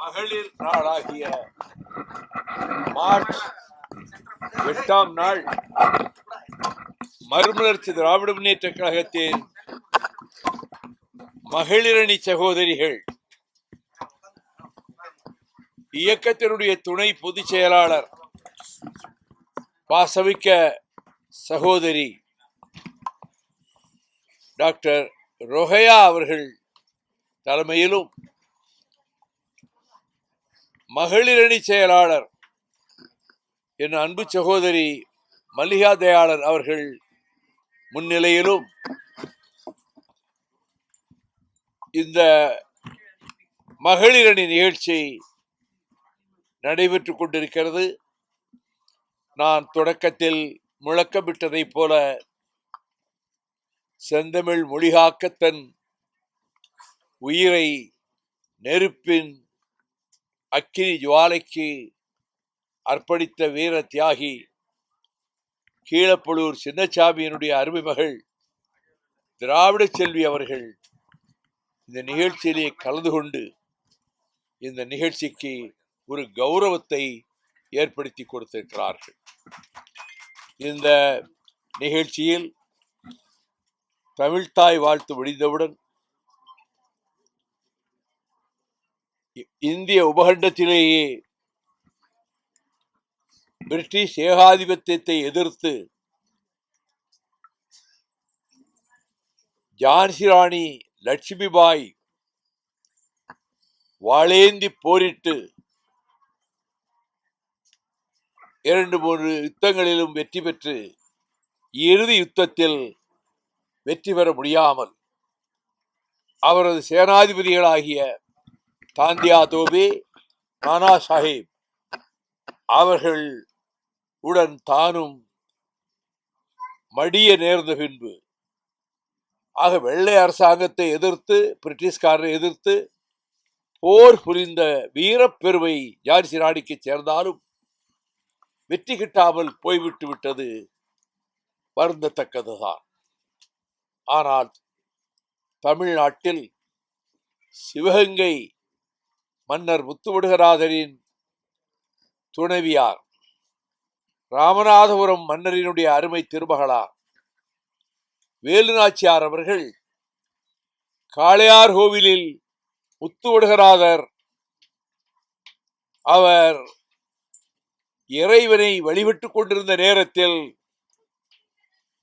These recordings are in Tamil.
மகளிர் நாளாகிய மார்ச் 8ஆம் நாள் மறுமலர்ச்சி திராவிட முன்னேற்ற கழகத்தின் மகளிரணி சகோதரிகள் இயக்கத்தினுடைய துணை பொதுச் செயலாளர் பாசமிக்க சகோதரி டாக்டர் ரொஹையா அவர்கள் தலைமையிலும் மகளிரணி செயலாளர் என் அன்பு சகோதரி மல்லிகா தயாளன் அவர்கள் முன்னிலையிலும் இந்த மகளிரணி நிகழ்ச்சி நடைபெற்றுக் கொண்டிருக்கிறது. நான் தொடக்கத்தில் முழக்கமிட்டதைப் போல செந்தமிழ் மொழிகாக்க தன் உயிரை நெருப்பின் அக்கினி ஜுவாலைக்கு அர்ப்பணித்த வீர தியாகி கீழப்பழூர் சின்னசாமியினுடைய அருமை மகள் திராவிட செல்வி அவர்கள் இந்த நிகழ்ச்சியிலே கலந்து கொண்டு இந்த நிகழ்ச்சிக்கு ஒரு கௌரவத்தை ஏற்படுத்தி கொடுத்திருக்கிறார்கள். இந்த நிகழ்ச்சியில் தமிழ்தாய் வாழ்த்து முடிந்தவுடன் இந்திய உபகண்டத்திலேயே பிரிட்டிஷ் ஏகாதிபத்தியத்தை எதிர்த்து ஜான்சி ராணி லட்சுமிபாய் வாளேந்தி போரிட்டு 2-3 யுத்தங்களிலும் வெற்றி பெற்று இறுதி யுத்தத்தில் வெற்றி பெற முடியாமல் அவரது சேனாதிபதிகளாகிய தாந்தியா தோபே, நானா சாஹிப் அவர்கள் உடன் தானும் மடிய நேர்ந்த பின்பு ஆக வெள்ளை அரசாங்கத்தை எதிர்த்து பிரிட்டிஷ்காரரை எதிர்த்து போர் புரிந்த வீரப்பெருமை ஜான்சி ராணிக்கு சேர்ந்தாலும் வெற்றி கிட்டாமல் போய்விட்டு விட்டது வருந்தத்தக்கதுதான். ஆனால் தமிழ்நாட்டில் சிவகங்கை மன்னர் முத்துவடுகநாதரின் துணைவியார் ராமநாதபுரம் மன்னரினுடைய அருமை திருமகளார் வேலுநாச்சியார் அவர்கள் காளையார் கோவிலில் முத்துவடுகநாதர் அவர் இறைவனை வழிபட்டுக் கொண்டிருந்த நேரத்தில்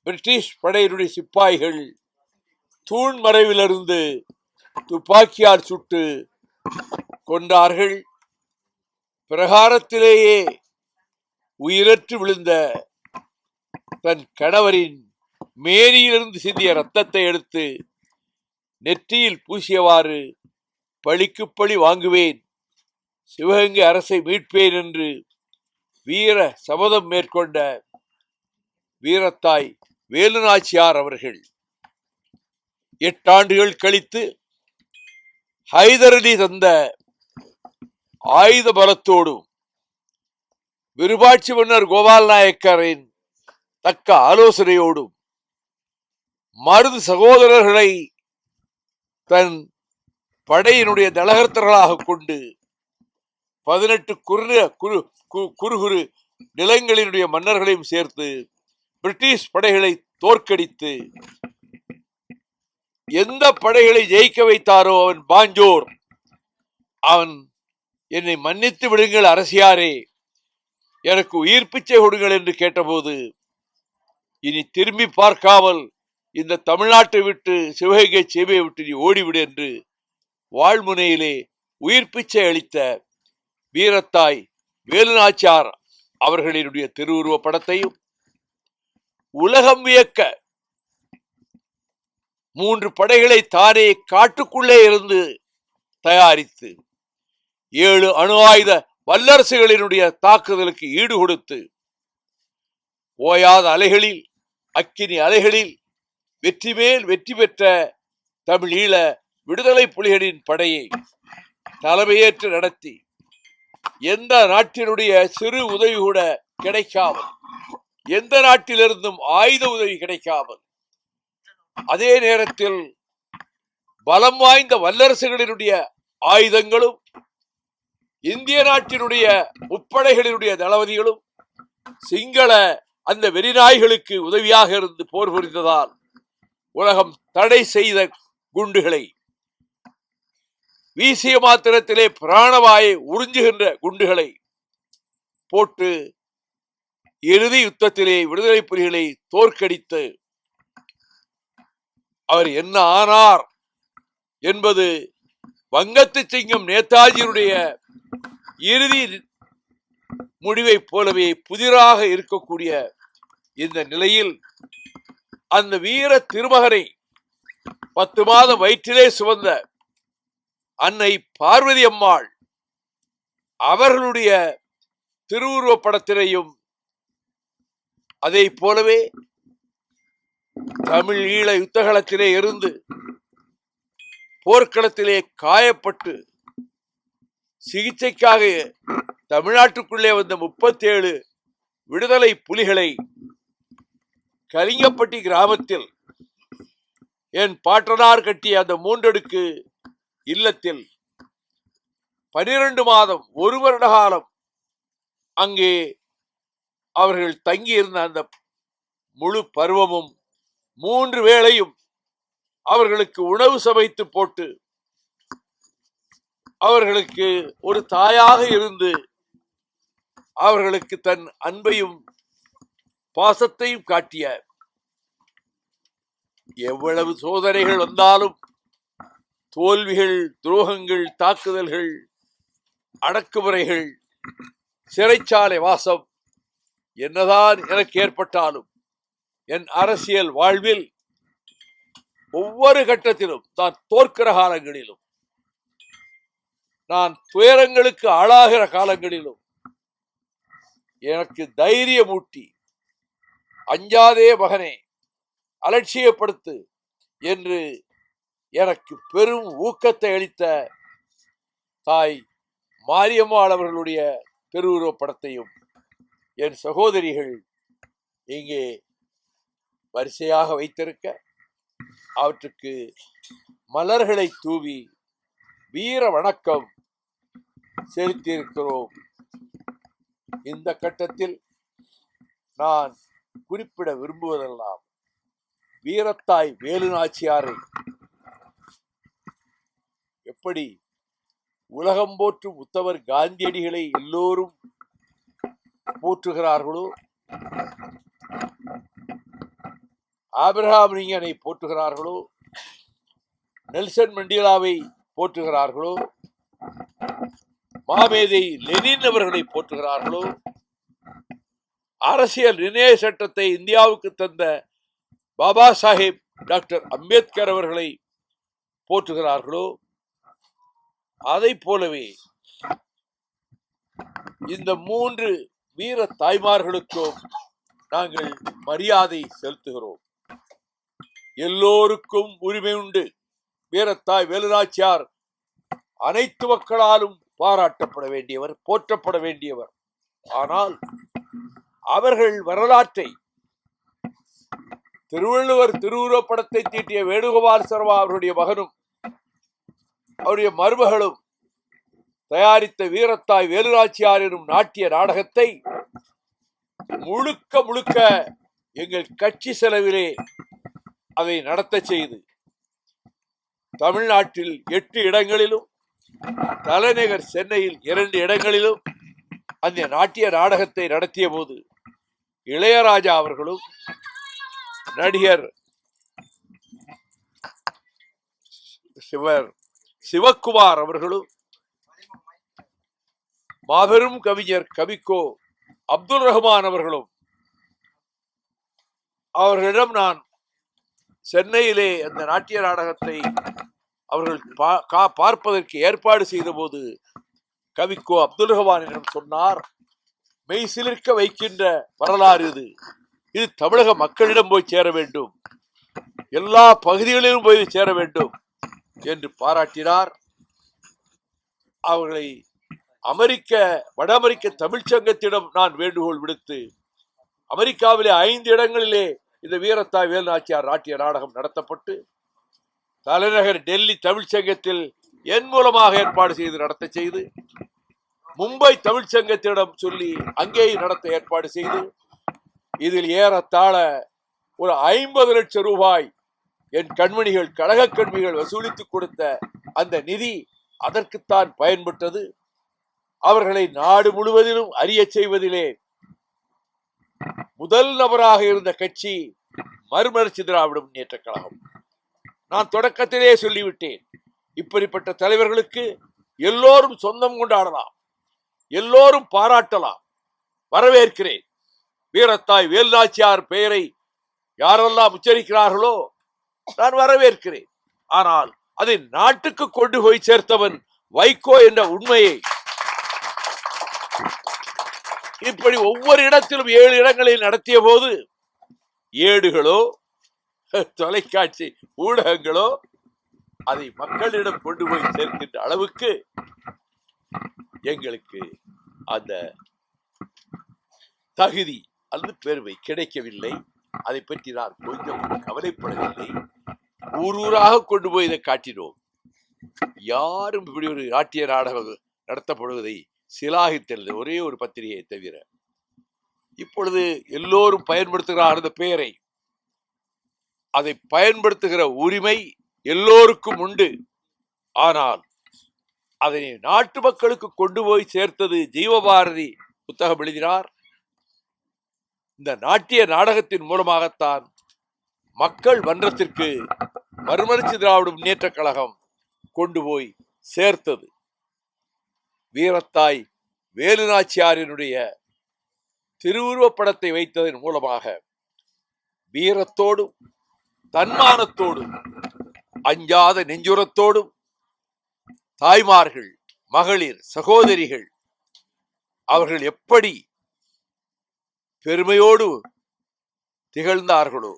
பிரிட்டிஷ் படையினுடைய சிப்பாய்கள் தூண் மறைவிலிருந்து துப்பாக்கியால் சுட்டு கொண்டார்கள். பிரகாரத்திலேயே உயிரற்று விழுந்த தன் கணவரின் மேனியிலிருந்து சிந்திய ரத்தத்தை எடுத்து நெற்றியில் பூசியவாறு பழிக்கு பழி வாங்குவேன், சிவகங்கை அரசை மீட்பேன் என்று வீர சபதம் மேற்கொண்ட வீரத்தாய் வேலுநாச்சியார் அவர்கள் 8 ஆண்டுகள் கழித்து ஹைதர் அலி தந்த ஆயுத பலத்தோடும் விருபாட்சி மன்னர் கோபால் நாயக்கரின் தக்க ஆலோசனையோடும் மருது சகோதரர்களை தன் படையினுடைய தளகர்த்தர்களாக கொண்டு 18 குறுகுறு நிலங்களினுடைய மன்னர்களையும் சேர்த்து பிரிட்டிஷ் படைகளை தோற்கடித்து எந்த படைகளை ஜெயிக்க வைத்தாரோ அவன் பாஞ்சோர், அவன் என்னை மன்னித்து விடுங்கள் அரசியாரே, எனக்கு உயிர் பிச்சை கொடுங்கள் என்று கேட்டபோது இனி திரும்பி பார்க்காமல் இந்த தமிழ்நாட்டை விட்டு சிவகங்கை சீமையை விட்டு நீ ஓடிவிடு என்று வாழ்முனையிலே உயிர் பிச்சை அளித்த வீரத்தாய் வேலுநாச்சியார் அவர்களினுடைய திருவுருவ படத்தையும் உலகம் வியக்க 3 படைகளை தானே காட்டுக்குள்ளே இருந்து தயாரித்து 7 அணு ஆயுத வல்லரசுகளினுடைய தாக்குதலுக்கு ஈடு கொடுத்து ஓயாத அலைகளில் அக்கினி அலைகளில் வெற்றி மேல் வெற்றி பெற்ற தமிழீழ விடுதலை புலிகளின் படையை தலைமையேற்று நடத்தி எந்த நாட்டினுடைய சிறு உதவி கூட கிடைக்காமல், எந்த நாட்டிலிருந்தும் ஆயுத உதவி கிடைக்காமல், அதே நேரத்தில் பலம் வாய்ந்த வல்லரசுகளினுடைய ஆயுதங்களும் இந்திய நாட்டினுடைய முப்படைகளினுடைய தளபதிகளும் சிங்கள அந்த வெறிநாய்களுக்கு உதவியாக இருந்து போர் புரிந்ததால் உலகம் தடை செய்த குண்டுகளை, வீசிய மாத்திரத்திலே பிராணவாயை உறிஞ்சுகின்ற குண்டுகளை போட்டு இறுதி யுத்தத்திலே விடுதலை புலிகளை தோற்கடித்து அவர் என்ன ஆனார் என்பது வங்கத்து சிங்கம் நேதாஜியுடைய இறுதி முடிவை போலவே புதிராக இருக்கக்கூடிய இந்த நிலையில் அந்த வீர திருமகனை 10 மாதம் வயிற்றிலே சுமந்த அன்னை பார்வதி அம்மாள் அவர்களுடைய திருவுருவப் படத்தினையும் அதை போலவே தமிழ் ஈழ யுத்தகலத்திலே இருந்து போர்க்களத்திலே காயப்பட்டு சிகிச்சைக்காக தமிழ்நாட்டுக்குள்ளே வந்த 37 விடுதலை புலிகளை கலிங்கப்பட்டி கிராமத்தில் என் பாட்டனார் கட்டிய அந்த 3 அடுக்கு இல்லத்தில் 12 மாதம் 1 வருட காலம் அங்கே அவர்கள் தங்கியிருந்த அந்த முழு பருவமும் 3 வேளையும் அவர்களுக்கு உணவு சமைத்து போட்டு அவர்களுக்கு ஒரு தாயாக இருந்து அவர்களுக்கு தன் அன்பையும் பாசத்தையும் காட்டிய, எவ்வளவு சோதனைகள் வந்தாலும் தோல்விகள், துரோகங்கள், தாக்குதல்கள், அடக்குமுறைகள், சிறைச்சாலை வாசம் என்னதான் எனக்கு ஏற்பட்டாலும் என் அரசியல் வாழ்வில் ஒவ்வொரு கட்டத்திலும் நான் தோற்கிற காலங்களிலும், நான் துயரங்களுக்கு ஆளாகிற காலங்களிலும் எனக்கு தைரியமூட்டி, அஞ்சாதே மகனே, அலட்சியப்படுத்து என்று எனக்கு பெரும் ஊக்கத்தை அளித்த தாய் மாரியம்மாள் அவர்களுடைய திருவுருவப் படத்தையும் என் சகோதரிகள் இங்கே வரிசையாக வைத்திருக்க அவற்றுக்கு மலர்களை தூவி வீர வணக்கம் செலுத்தியிருக்கிறோம். இந்த கட்டத்தில் நான் குறிப்பிட விரும்புவதெல்லாம் வீரத்தாய் வேலு நாச்சியாரை எப்படி உலகம் போற்றும் உத்தவர் காந்தியடிகளை எல்லோரும் போற்றுகிறார்களோ, ஆபிரகாம் லிங்கனை போற்றுகிறார்களோ, நெல்சன் மண்டேலாவை போற்றுகிறார்களோ, மாமேதை லெனின் அவர்களை போற்றுகிறார்களோ, அரசியல் நிர்ணய சட்டத்தை இந்தியாவுக்கு தந்த பாபா சாஹேப் டாக்டர் அம்பேத்கர் அவர்களை போற்றுகிறார்களோ, அதை போலவே இந்த 3 வீர தாய்மார்களுக்கும் நாங்கள் மரியாதை செலுத்துகிறோம். எல்லோருக்கும் உரிமை உண்டு. வீரத்தாய் வேலுநாச்சியார் அனைத்து மக்களாலும் பாராட்டப்பட வேண்டியவர், போற்றப்பட வேண்டியவர். ஆனால் அவர்கள் வரலாற்றை திருவள்ளுவர் திருவுருவப் படத்தை தீட்டிய வேணுகோபால் சர்மா அவருடைய மகனும் அவருடைய மருமகளும் தயாரித்த வீரத்தாய் வேலுநாச்சியார் எனும் நாட்டிய நாடகத்தை முழுக்க முழுக்க எங்கள் கட்சி செலவிலே அதை நடத்த செய்து தமிழ்நாட்டில் 8 இடங்களிலும், தலைநகர் சென்னையில் 2 இடங்களிலும் அந்த நாட்டிய நாடகத்தை நடத்திய போது இளையராஜா அவர்களும் நடிகர் சிவக்குமார் அவர்களும் மாபெரும் கவிஞர் கவிக்கோ அப்துல் ரஹ்மான் அவர்களும் அவர்களிடம் நான் சென்னையிலே அந்த நாட்டிய நாடகத்தை அவர்கள் பார்ப்பதற்கு ஏற்பாடு செய்த போது கவிக்கோ அப்துல் ரஹ்மானிடம் சொன்னார், மெய் சிலிர்க்க வைக்கின்ற வரலாறு இது தமிழக மக்களிடம் போய் சேர வேண்டும், எல்லா பகுதிகளிலும் போய் சேர வேண்டும் என்று பாராட்டினார். அவர்களை வட அமெரிக்க தமிழ்ச்சங்கத்திடம் நான் வேண்டுகோள் விடுத்து அமெரிக்காவிலே 5 இடங்களிலே இந்த வீரத்தாய் வேலுநாச்சியார் நாட்டிய நாடகம் நடத்தப்பட்டு தலைநகர் டெல்லி தமிழ்ச்சங்கத்தில் என் மூலமாக ஏற்பாடு செய்து நடத்த செய்து மும்பை தமிழ்ச்சங்கத்திடம் சொல்லி அங்கேயும் நடத்த ஏற்பாடு செய்து இதில் ஏறத்தாழ ஒரு 50 லட்சம் ரூபாய் என் கண்மணிகள் கழக கண்மணிகள் வசூலித்துக் கொடுத்த அந்த நிதி அதற்குத்தான் பயன்பட்டது. அவர்களை நாடு முழுவதிலும் அறிய செய்வதிலே முதல் நபராக இருந்த கட்சி மறுமலர்ச்சி திராவிட முன்னேற்ற கழகம். நான் தொடக்கத்திலே சொல்லிவிட்டேன், இப்படிப்பட்ட தலைவர்களுக்கு எல்லோரும் சொந்தம் கொண்டாடலாம், எல்லோரும் பாராட்டலாம். வரவேற்கிறேன். வீரத்தாய் வேலுநாச்சியார் பெயரை யாரெல்லாம் உச்சரிக்கிறார்களோ நான் வரவேற்கிறேன். ஆனால் அதை நாட்டுக்கு கொண்டு போய் சேர்த்தவன் வைகோ என்ற உண்மையை இப்படி ஒவ்வொரு இடத்திலும் 7 இடங்களில் நடத்திய போது ஏடுகளோ தொலைக்காட்சி ஊடகங்களோ அதை மக்களிடம் கொண்டு போய் சேர்க்கின்ற அளவுக்கு எங்களுக்கு அந்த தகுதி அல்லது பெருமை கிடைக்கவில்லை. அதை பற்றி நான் கொஞ்சம் கவலைப்படவில்லை. ஊராக கொண்டு போய் இதை காட்டினோம். யாரும் இப்படி ஒரு நாட்டிய நாடகம் நடத்தப்படுவதை சிலாகித்தது ஒரே ஒரு பத்திரிகையை தவிர. இப்பொழுது எல்லோரும் பயன்படுத்துகிறார் அந்த பெயரை. அதை பயன்படுத்துகிற உரிமை எல்லோருக்கும் உண்டு. ஆனால் அதனை நாட்டு மக்களுக்கு கொண்டு போய் சேர்த்தது ஜீவபாரதி புத்தகம் எழுதினார். இந்த நாட்டிய நாடகத்தின் மூலமாகத்தான் மக்கள் மன்றத்திற்கு மறுமலர்ச்சி திராவிட முன்னேற்ற கழகம் கொண்டு போய் சேர்த்தது. வீரத்தாய் வேலுநாச்சியாரினுடைய திருவுருவப் படத்தை வைத்ததன் மூலமாக வீரத்தோடும் தன்மானத்தோடும் அஞ்சாத நெஞ்சுரத்தோடும் தாய்மார்கள், மகளிர், சகோதரிகள் அவர்கள் எப்படி பெருமையோடு திகழ்ந்தார்களோ,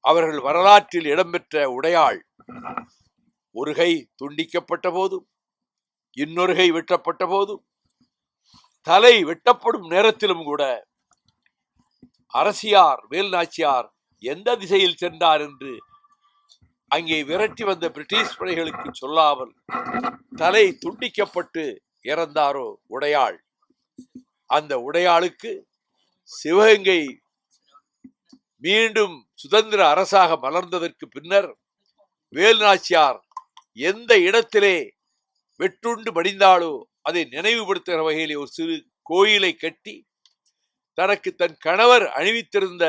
அவர்கள் வரலாற்றில் இடம்பெற்ற உடையாள் ஒரு கை துண்டிக்கப்பட்ட போதும் இன்னொரு கை வெட்டப்பட்ட போதும் தலை வெட்டப்படும் நேரத்திலும் கூட அரசியார் வேலுநாச்சியார் எந்த திசையில் சென்றார் என்று அங்கே விரட்டி வந்த பிரிட்டிஷ் படைகளுக்கு சொல்லாமல் தலை துண்டிக்கப்பட்டு இறந்தாரோ உடையாள். அந்த உடையாளுக்கு சிவகங்கை மீண்டும் சுதந்திர அரசாக மலர்ந்ததற்கு பின்னர் வேலுநாச்சியார் எந்த இடத்திலே வெட்டுண்டு மடிந்தாலோ அதை நினைவுபடுத்துகிற வகையிலே ஒரு சிறு கோயிலை கட்டி தனக்கு தன் கணவர் அணிவித்திருந்த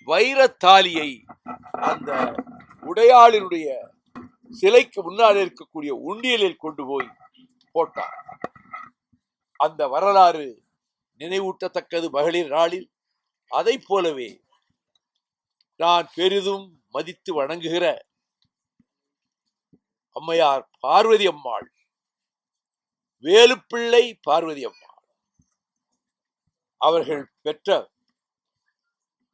வைரத்தாலியை அந்த உடையாளினுடைய சிலைக்கு முன்னால் இருக்கக்கூடிய உண்டியலில் கொண்டு போய் போட்டார். அந்த வரலாறு நினைவூட்டத்தக்கது மகளிர் நாளில். அதை போலவே நான் பெரிதும் மதித்து வணங்குகிற அம்மையார் பார்வதி அம்மாள், வேலுப்பிள்ளை பார்வதி அம்மாள் அவர்கள் பெற்ற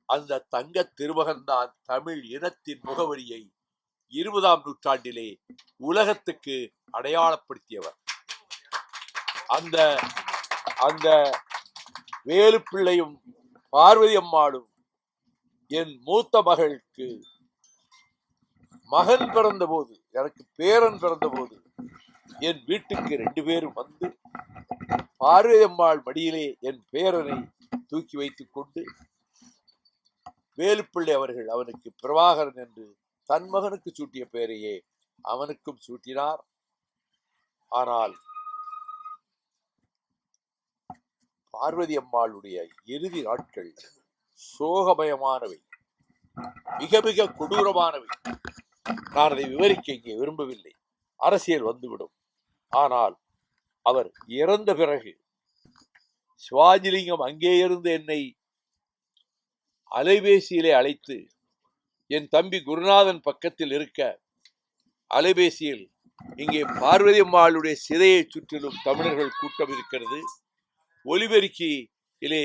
அந்த தங்க திருமகன்தான் தமிழ் இனத்தின் முகவரியை 20ஆம் நூற்றாண்டிலே உலகத்துக்கு அடையாளப்படுத்தியவர். அந்த அந்த வேலுப்பிள்ளையும் பார்வதி அம்மாளும் என் மூத்த மகளுக்கு மகன் பிறந்த போது, எனக்கு பேரன் பிறந்த போது என் வீட்டுக்கு 2 பேரும் வந்து பார்வதி அம்மாள் மடியிலே என் பேரனை தூக்கி வைத்துக் கொண்டு வேலுப்பிள்ளை அவர்கள் அவனுக்கு பிரபாகரன் என்று தன் மகனுக்கு சூட்டிய பெயரையே அவனுக்கும் சூட்டினார். ஆனால் பார்வதி அம்மாளுடைய இறுதி நாட்கள் சோகமயமானவை, மிக மிக கொடூரமானவை. நான் அதை விவரிக்க இங்கே விரும்பவில்லை, அரசியல் வந்துவிடும். ஆனால் அவர் இறந்த பிறகு சிவாஜிலிங்கம் அங்கே இருந்து என்னை அலைபேசியிலே அழைத்து, என் தம்பி குருநாதன் பக்கத்தில் இருக்க அலைபேசியில், இங்கே பார்வதி அம்மாளுடைய சிதையை சுற்றிலும் தமிழர்கள் கூட்டம் இருக்கிறது, ஒலிபெருக்கியிலே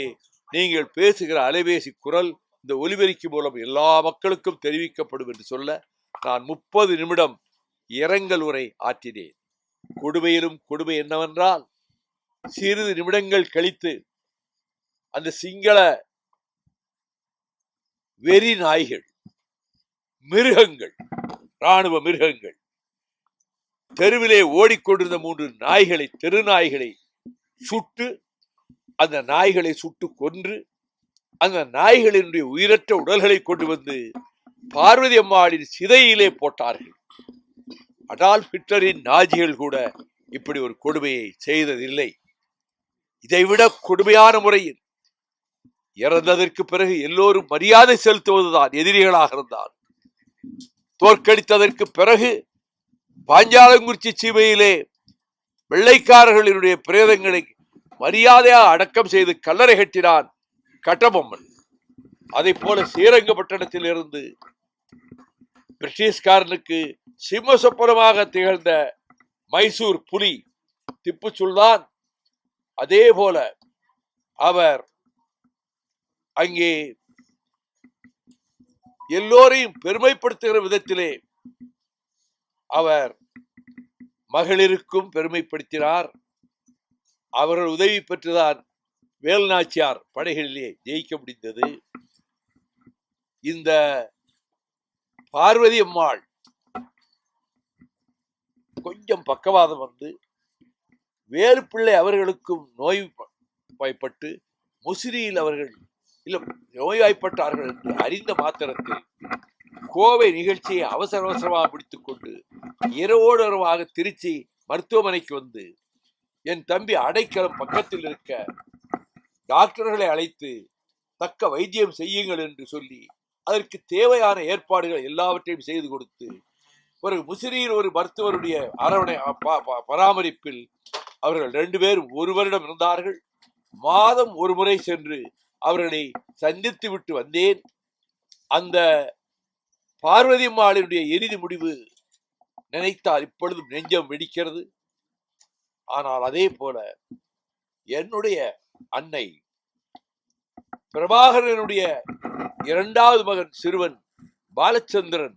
நீங்கள் பேசுகிற அலைபேசி குரல் இந்த ஒலிபெருக்கி மூலம் எல்லா மக்களுக்கும் தெரிவிக்கப்படும் என்று சொல்ல நான் 30 நிமிடம் இரங்கல் உரை ஆற்றினேன். கொடுமையிலும் கொடுமை என்னவென்றால், சிறிது நிமிடங்கள் கழித்து அந்த சிங்கள வெறி நாய்கள், மிருகங்கள், இராணுவ மிருகங்கள் தெருவிலே ஓடிக்கொண்டிருந்த 3 நாய்களை, தெரு நாய்களை சுட்டு அந்த நாய்களை சுட்டு கொன்று அந்த நாய்களினுடைய உயிரற்ற உடல்களை கொண்டு வந்து பார்வதி அம்மாளின் சிதையிலே போட்டார்கள். அடால்ஃப் ஹிட்லரின் நாஜிகள் கூட இப்படி ஒரு கொடுமையை செய்ததில்லை. இதைவிட கொடுமையான முறையில் இறந்ததற்கு பிறகு எல்லோரும் மரியாதை செலுத்துவதுதான் எதிரிகளாக இருந்தால், தோற்கடித்ததற்கு பிறகு பாஞ்சாலங்குறிச்சி சீமையிலே வெள்ளைக்காரர்களினுடைய பிரேதங்களை மரியாதையாக அடக்கம் செய்து கல்லறை கட்டினான் கட்டபொம்மன். அதை போல ஸ்ரீரங்கப்பட்டணத்தில் இருந்து பிரிட்டிஷ்காரனுக்கு சிம்ம சொப்பனமாக திகழ்ந்த மைசூர் புலி திப்பு சுல்தான் அதே போல அவர் அங்கே எல்லோரையும் பெருமைப்படுத்துகிற விதத்திலே அவர் மகளிருக்கும் பெருமைப்படுத்தினார். அவர்கள் உதவி பெற்றுதான் வேல்நாச்சியார் படைகளிலே ஜெயிக்க முடிந்தது. இந்த பார்வதி அம்மாள் கொஞ்சம் பக்கவாதம் வந்து வேலுப்பிள்ளை அவர்களுக்கும் நோய்வாய்ப்பட்டு முசிறியில் அவர்கள் நோய்வாய்ப்பட்டார்கள் என்று அறிந்த மாத்திரத்தில் கோவை நிகழ்ச்சியை அவசர அவசரமாக பிடித்துக் கொண்டு இரவோடு இரவாக திருச்சி மருத்துவமனைக்கு வந்து என் தம்பி அடைக்கலம் பக்கத்தில் இருக்க டாக்டர்களை அழைத்து தக்க வைத்தியம் செய்யுங்கள் என்று சொல்லி அதற்கு தேவையான ஏற்பாடுகள் எல்லாவற்றையும் செய்து கொடுத்து ஒரு முசிறியில் ஒரு மருத்துவருடைய அரவணை பராமரிப்பில் அவர்கள் 2 பேரும் 1 வருடம் இருந்தார்கள். மாதம் ஒரு முறை சென்று அவர்களை சந்தித்து விட்டு வந்தேன். அந்த பார்வதி அம்மாளினுடைய இறுதி முடிவு நினைத்தால் இப்பொழுதும் நெஞ்சம் வெடிக்கிறது. ஆனால் அதே போல என்னுடைய அன்னை பிரபாகரனுடைய 2வது மகன் சிறுவன் பாலச்சந்திரன்,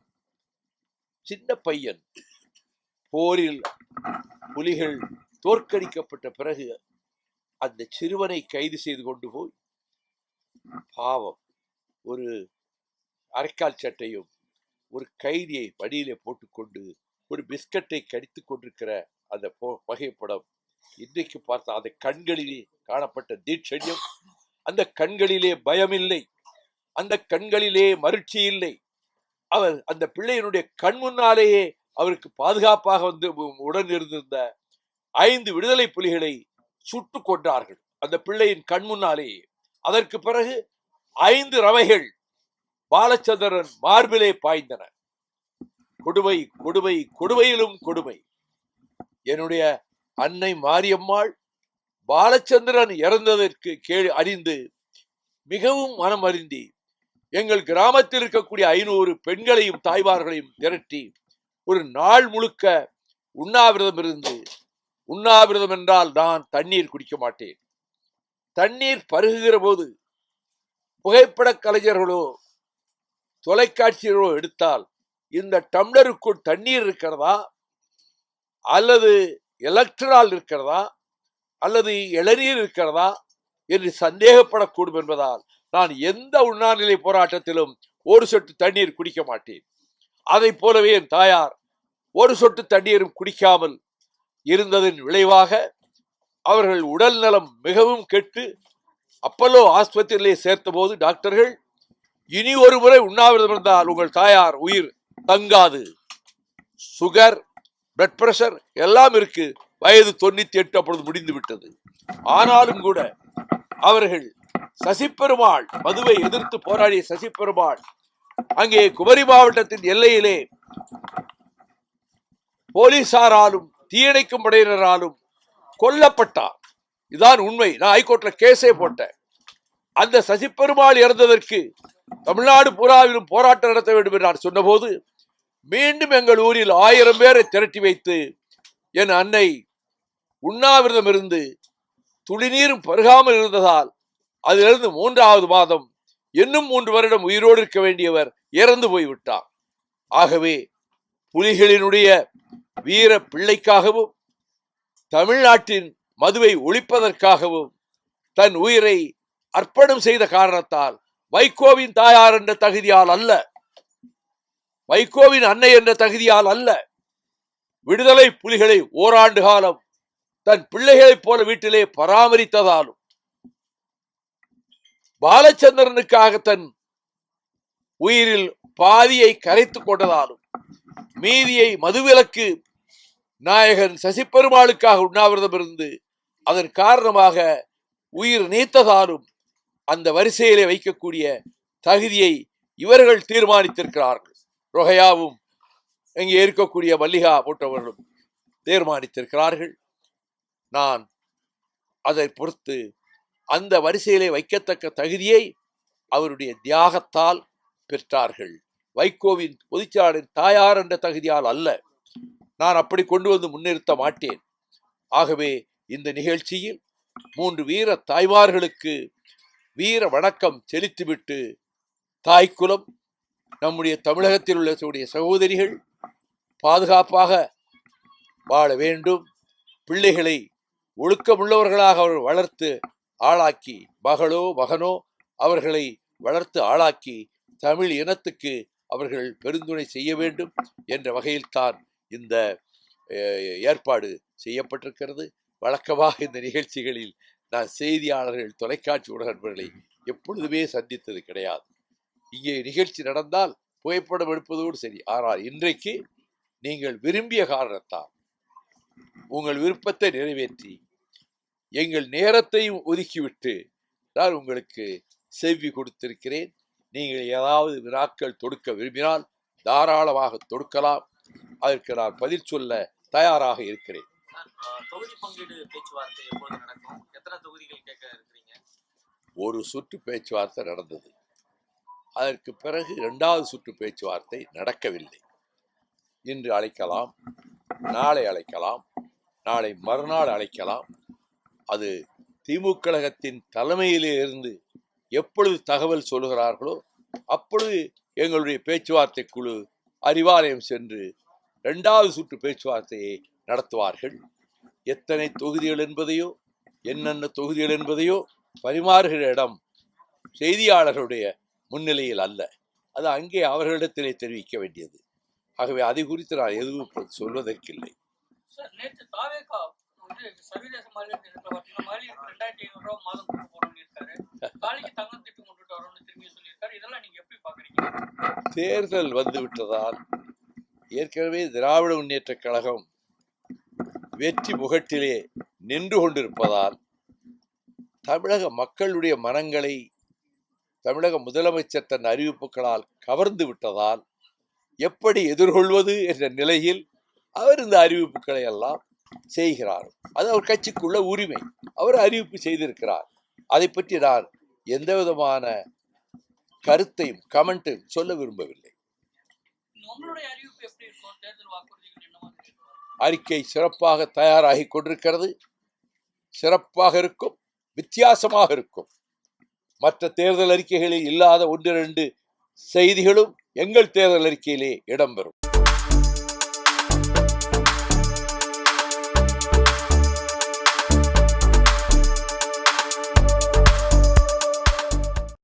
சின்ன பையன், போரில் புலிகள் தோற்கடிக்கப்பட்ட பிறகு அந்த சிறுவனை கைது செய்து கொண்டு போய் பாவம் ஒரு அரைக்கால் சட்டையும் ஒரு கைதியை வடியிலே போட்டுக்கொண்டு ஒரு பிஸ்கட்டை கடித்துக் கொண்டிருக்கிற அந்த புகைப்படம் இன்றைக்கு பார்த்த அந்த கண்களிலே காணப்பட்ட தீட்சண்யம், அந்த கண்களிலே பயமில்லை, அந்த கண்களிலே மருட்சி இல்லை. அவர் அந்த பிள்ளையினுடைய கண் முன்னாலேயே அவருக்கு பாதுகாப்பாக வந்து உடன் இருந்திருந்த 5 விடுதலை புலிகளை சுட்டு கொண்டார்கள் அந்த பிள்ளையின் கண் முன்னாலேயே. அதற்கு பிறகு 5 ரவைகள் பாலச்சந்திரன் மார்பிலே பாய்ந்தன. கொடுமை கொடுமை கொடுமையிலும் கொடுமை. என்னுடைய அன்னை மாரியம்மாள் பாலச்சந்திரன் இறந்ததற்கு அறிந்து மிகவும் மனம் அறிந்தி எங்கள் கிராமத்தில் இருக்கக்கூடிய 500 பெண்களையும் தாய்மார்களையும் திரட்டி ஒரு நாள் முழுக்க உண்ணாவிரதம் இருந்து, உண்ணாவிரதம் என்றால் நான் தண்ணீர் குடிக்க மாட்டேன், தண்ணீர் பருகுகிற போது புகைப்பட கலைஞர்களோ தொலைக்காட்சிகளோ எடுத்தால் இந்த டம்ளருக்குள் தண்ணீர் இருக்கிறதா அல்லது எலக்ட்ரால் இருக்கிறதா அல்லது இளநீர் இருக்கிறதா என்று சந்தேகப்படக்கூடும் என்பதால் நான் எந்த உண்ணாநிலை போராட்டத்திலும் ஒரு சொட்டு தண்ணீர் குடிக்க மாட்டேன். அதை போலவே என் தாயார் ஒரு சொட்டு தண்ணீரும் குடிக்காமல் இருந்ததன் விளைவாக அவர்கள் உடல் நலம் மிகவும் கெட்டு அப்பல்லோ ஆஸ்பத்திரியிலே சேர்த்த போது டாக்டர்கள், இனி ஒரு முறை உண்ணாவிரதம் இருந்தால் உங்கள் தாயார் உயிர் தங்காது, சுகர், பிளட் பிரஷர் எல்லாம் இருக்கு, வயது 98 அப்பொழுது முடிந்து விட்டது. ஆனாலும் கூட அவர்கள் சசிபெருமாள், மதுவை எதிர்த்து போராடிய சசிபெருமாள் அங்கே குமரி மாவட்டத்தின் எல்லையிலே போலீசாராலும் தீயணைக்கும் படையினராலும் கொல்லப்பட்டார். இதுதான் உண்மை. நான் ஹைகோர்ட்ல கேஸே போட்டேன். அந்த சசிபெருமாள் இறந்ததற்கு தமிழ்நாடு பூராவிலும் போராட்டம் நடத்த வேண்டும் என்று நான் சொன்னபோது மீண்டும் எங்கள் ஊரில் 1000 பேரை திரட்டி வைத்து என் அன்னை உண்ணாவிரதம் இருந்து துளிநீரும் பருகாமல் இருந்ததால் அதிலிருந்து 3வது மாதம் இன்னும் 3 வருடம் உயிரோடு இருக்க வேண்டியவர் இறந்து போய்விட்டார். ஆகவே புலிகளினுடைய வீர பிள்ளைக்காகவும் தமிழ்நாட்டின் மதுவை ஒழிப்பதற்காகவும் தன் உயிரை அர்ப்பணம் செய்த காரணத்தால் வைகோவின் தாயார் என்ற தகுதியால் அல்ல, வைகோவின் அன்னை என்ற தகுதியால் அல்ல, விடுதலை புலிகளை ஓராண்டு காலம் தன் பிள்ளைகளைப் போல வீட்டிலே பராமரித்ததாலும், பாலச்சந்திரனுக்காக தன் உயிரில் பாதியை கரைத்துக் கொண்டதாலும், மீதியை மதுவிலக்கு நாயகன் சசிப்பெருமாளுக்காக உண்ணாவிரதம் இருந்து அதன் காரணமாக உயிர் நீத்ததாலும் அந்த வரிசையிலே வைக்கக்கூடிய தகுதியை இவர்கள் தீர்மானித்திருக்கிறார்கள். ரொகையாவும் இங்கே இருக்கக்கூடிய மல்லிகா போன்றவர்களும் தீர்மானித்திருக்கிறார்கள். நான் அதை பொறுத்து அந்த வரிசையிலே வைக்கத்தக்க தகுதியை அவருடைய தியாகத்தால் பெற்றார்கள். வைகோவின் பொதுச்சாளரின் தாயார் என்ற தகுதியால் அல்ல. நான் அப்படி கொண்டு வந்து முன்னிறுத்த மாட்டேன். ஆகவே இந்த நிகழ்ச்சியில் 3 வீர தாய்மார்களுக்கு வீர வணக்கம் செலுத்திவிட்டு, தாய்க்குலம், நம்முடைய தமிழகத்தில் உள்ள சகோதரிகள் பாதுகாப்பாக வாழ வேண்டும், பிள்ளைகளை ஒழுக்கமுள்ளவர்களாக அவர்கள் வளர்த்து ஆளாக்கி, மகளோ மகனோ அவர்களை வளர்த்து ஆளாக்கி தமிழ் இனத்துக்கு அவர்கள் பெருந்துணை செய்ய வேண்டும் என்ற வகையில்தான் இந்த ஏற்பாடு செய்யப்பட்டிருக்கிறது. வழக்கமாக இந்த நிகழ்ச்சிகளில் நான் செய்தியாளர்கள், தொலைக்காட்சி ஊடக நண்பர்களை எப்பொழுதுமே சந்தித்தது கிடையாது. இங்கே நிகழ்ச்சி நடந்தால் புகைப்படம் எடுப்பதோடு சரி. ஆனால் இன்றைக்கு நீங்கள் விரும்பிய காரணத்தால் உங்கள் விருப்பத்தை நிறைவேற்றி எங்கள் நேரத்தையும் ஒதுக்கிவிட்டு நான் உங்களுக்கு செவ்வி கொடுத்திருக்கிறேன். நீங்கள் ஏதாவது வினாக்கள் தொடுக்க விரும்பினால் தாராளமாக தொடுக்கலாம். அதற்கு நான் பதில் சொல்ல தயாராக இருக்கிறேன். தொகுதி பங்கீடு பேச்சுவார்த்தை எப்போது நடக்கும்? எத்தனை தொகுதிகள் கேட்க இருக்கிறீங்க? ஒரு சுற்று பேச்சுவார்த்தை நடந்தது. அதற்கு பிறகு 2வது சுற்று பேச்சுவார்த்தை நடக்கவில்லை. இன்று அழைக்கலாம், நாளை அழைக்கலாம், நாளை மறுநாள் அழைக்கலாம். அது திமுக கழகத்தின் தலைமையிலே இருந்து எப்பொழுது தகவல் சொல்லுகிறார்களோ அப்பொழுது எங்களுடைய பேச்சுவார்த்தை குழு அறிவாலயம் சென்று 2வது சுற்று பேச்சுவார்த்தையை நடத்துவார்கள். எத்தனை தொகுதிகள் என்பதையோ என்னென்ன தொகுதிகள் என்பதையோ பரிமாறுகிற இடம் செய்தியாளர்களுடைய முன்னிலையில் அல்ல. அது அங்கே அவர்களிடத்திலே தெரிவிக்க வேண்டியது. ஆகவே அதை குறித்து நான் எதுவும் சொல்வதற்கில்லை. தேர்தல் வந்துவிட்டதால் ஏற்கனவே திராவிட முன்னேற்ற கழகம் வெற்றி முகட்டிலே நின்று கொண்டிருப்பதால், தமிழக மக்களுடைய மனங்களை தமிழக முதலமைச்சர் தன் அறிவிப்புகளால் கவர்ந்து விட்டதால் எப்படி எதிர்கொள்வது என்ற நிலையில் அவர் இந்த அறிவிப்புகளை எல்லாம் செய்கிறார். அது அவர் கட்சிக்குள்ள உரிமை. அவர் அறிவிப்பு செய்திருக்கிறார். அதை பற்றி நான் எந்த விதமான கருத்தையும் கமெண்ட்டும் சொல்ல விரும்பவில்லை. அறிக்கை சிறப்பாக தயாராகி கொண்டிருக்கிறது. சிறப்பாக இருக்கும், வித்தியாசமாக இருக்கும். மற்ற தேர்தல் அறிக்கைகளில் இல்லாத 1-2 செய்திகளும் எங்கள் தேர்தல் அறிக்கையிலே இடம்பெறும்.